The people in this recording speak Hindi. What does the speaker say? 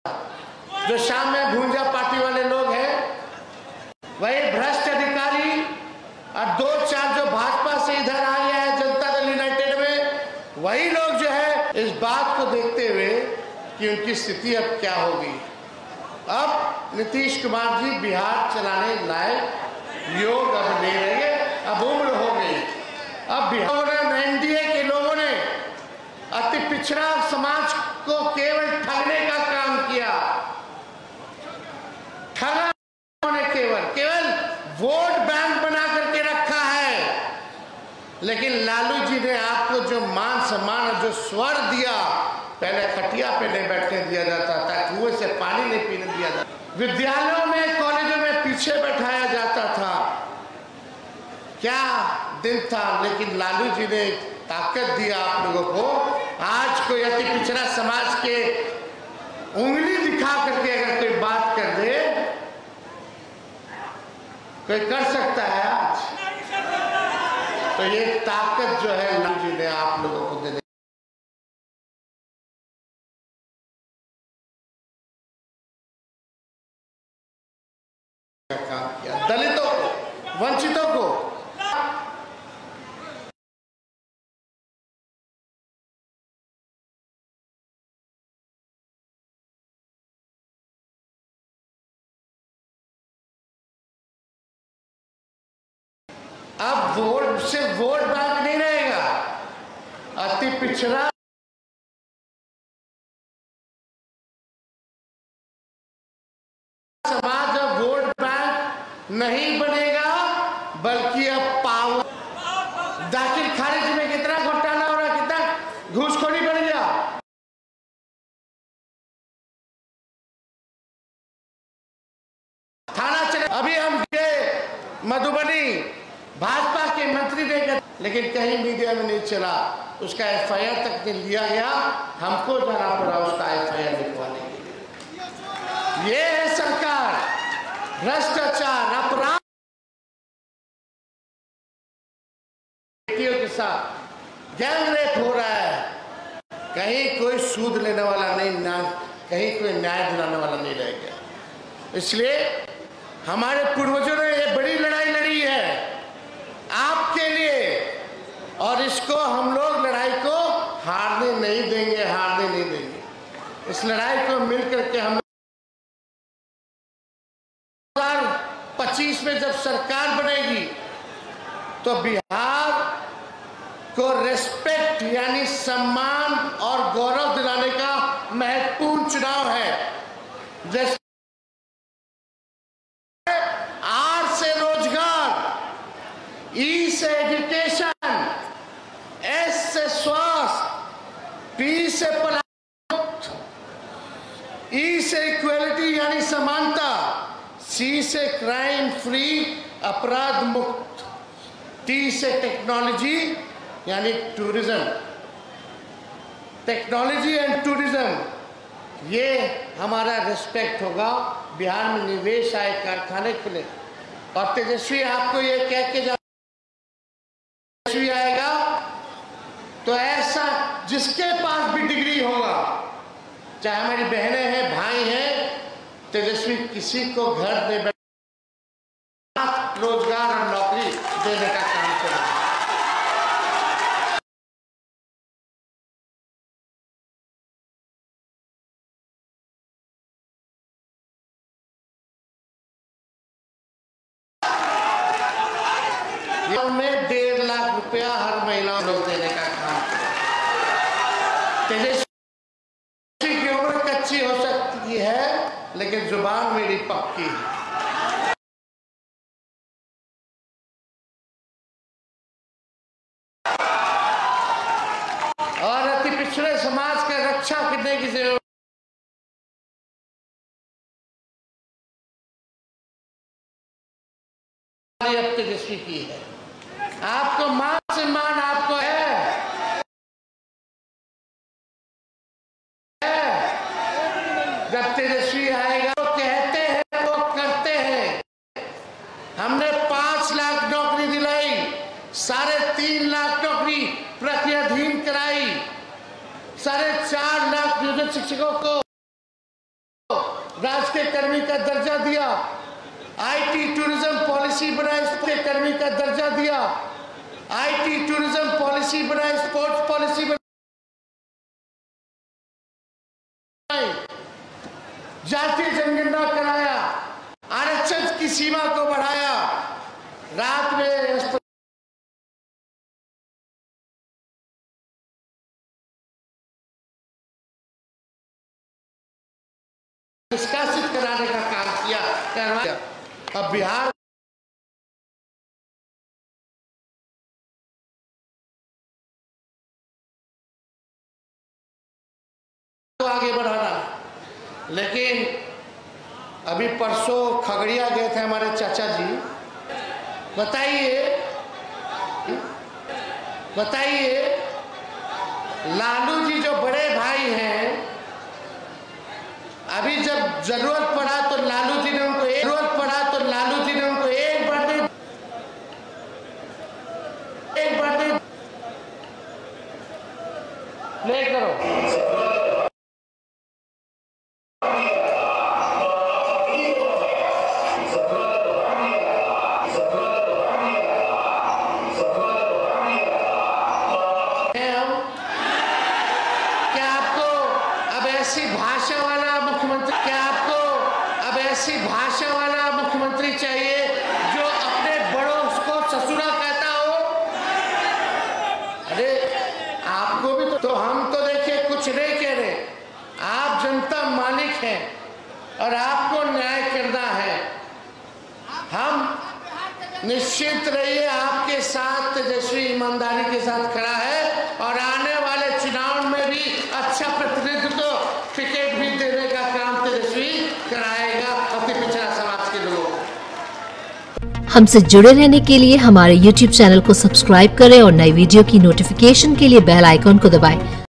जो शाम में भूंजा पार्टी वाले लोग हैं, वही भ्रष्ट अधिकारी और दो चार जो भाजपा से इधर आए हैं जनता दल यूनाइटेड में, वही लोग जो है इस बात को देखते हुए कि उनकी स्थिति अब क्या होगी। अब नीतीश कुमार जी बिहार चलाने लायक योग अब नहीं रहे, अब उम्र हो गई। अब बिहार एनडीए के लोगों ने अति पिछड़ा समाज को केवल ठगने का काम किया। ठगा ने केवल वोट बैंक बना करके रखा है, लेकिन लालू जी ने आपको जो मान सम्मान और जो स्वर दिया, पहले खटिया पे नहीं बैठने दिया जाता था, कुएं से पानी नहीं पीने दिया जाता, विद्यालयों में कॉलेजों में पीछे बैठाया जाता था, क्या दिन था। लेकिन लालू जी ने ताकत दिया आप लोगों को। आज कोई अति पिछड़ा समाज के उंगली दिखा करके अगर कोई बात कर दे, कोई कर सकता है आज, तो ये ताकत जो है लालू जी ने आप लोगों को देने का काम किया। दलितों को, वंचितों को अब वोट से वोट बैंक नहीं रहेगा। अति पिछड़ा समाज अब वोट बैंक नहीं बनेगा, बल्कि अब पावर दाखिल खारिज में कितना घोटाला हो रहा है, कितना घूसखोरी बढ़ गया। थाना चले, अभी हम गए मधुबनी, भाजपा के मंत्री ने, लेकिन कहीं मीडिया में नहीं चला, उसका एफआईआर तक नहीं लिया गया। हमको जाना पड़ा उसका एफआईआर लिखवाने के लिए। ये है सरकार, भ्रष्टाचार, अपराध बेटियों के साथ गैंग रेप हो रहा है। कहीं कोई सूद लेने वाला नहीं, ना कहीं कोई न्याय दिलाने वाला नहीं रह गया। इसलिए हमारे पूर्वजों ने ये बड़ी लड़ाई लड़ी है आपके लिए, और इसको हम लोग लड़ाई को हारने नहीं देंगे, हारने नहीं देंगे। इस लड़ाई को मिलकर के हम 2025 में जब सरकार बनेगी तो बिहार को रेस्पेक्ट यानी सम्मान और गौरव दिलाने का महत्वपूर्ण चुनाव है। आर से रोजगार, ई से एजुकेशन, एस से स्वास्थ्य, पी से पलायन, ई से इक्वलिटी यानी समानता, सी से क्राइम फ्री अपराध मुक्त, टी से टेक्नोलॉजी यानी टूरिज्म। टेक्नोलॉजी एंड टूरिज्म, ये हमारा रिस्पेक्ट होगा। बिहार में निवेश आए, कारखाने खुले, और तेजस्वी आपको ये कह के तेजस्वी आएगा तो ऐसा जिसके पास भी डिग्री होगा, चाहे हमारी बहनें हैं, भाई हैं, तेजस्वी किसी को घर दे रोजगार और नौकरी देने का काम करेगा। में 1.5 लाख रुपया हर महीना लोग देने का काम करेगा। तेजस्वी की उम्र कच्ची हो सकती है, लेकिन जुबान मेरी पक्की है। और अति पिछड़े समाज का रक्षा करने की जरूरत अब तेजस्वी की है। आपको मान सम्मान आपको है। जब तेजस्वी आएगा तो कहते हैं वो करते हैं। हमने 5 लाख नौकरी दिलाई, 3.5 लाख नौकरी प्रक्रियाधीन कराई, 4.5 लाख नियोजित शिक्षकों को राष्ट्रीय कर्मी का दर्जा दिया, आईटी टूरिज्म पॉलिसी बनाई, राष्ट्रीय कर्मी का दर्जा दिया, आईटी टूरिज्म पॉलिसी बनाई, स्पोर्ट्स पॉलिसी बनाई, जातीय जनगणना कराया, आरक्षण की सीमा को बढ़ाया, रात में निष्कासित कराने का काम किया। अब बिहार तो आगे बढ़ाना, लेकिन अभी परसों खगड़िया गए थे हमारे चाचा जी। बताइए लालू जी जो बड़े भाई हैं, अभी जब जरूरत पड़ा तो लालू जी ने उनको एक बार ले करो। ऐसी भाषा वाला मुख्यमंत्री चाहिए जो अपने बड़ों को ससुरा कहता हो। अरे आपको भी तो हम तो देखिए कुछ नहीं कह रहे, आप जनता मालिक हैं और आपको न्याय करना है। हम निश्चित रहिए आपके साथ तेजस्वी ईमानदारी के साथ खड़ा है और आने वाले चुनाव में भी अच्छा प्रतिनिधित्व टिकट भी देने का काम तेजस्वी कराएगा अति पिछड़ा समाज के लोग। हमसे जुड़े रहने के लिए हमारे YouTube चैनल को सब्सक्राइब करें और नई वीडियो की नोटिफिकेशन के लिए बेल आइकॉन को दबाएं।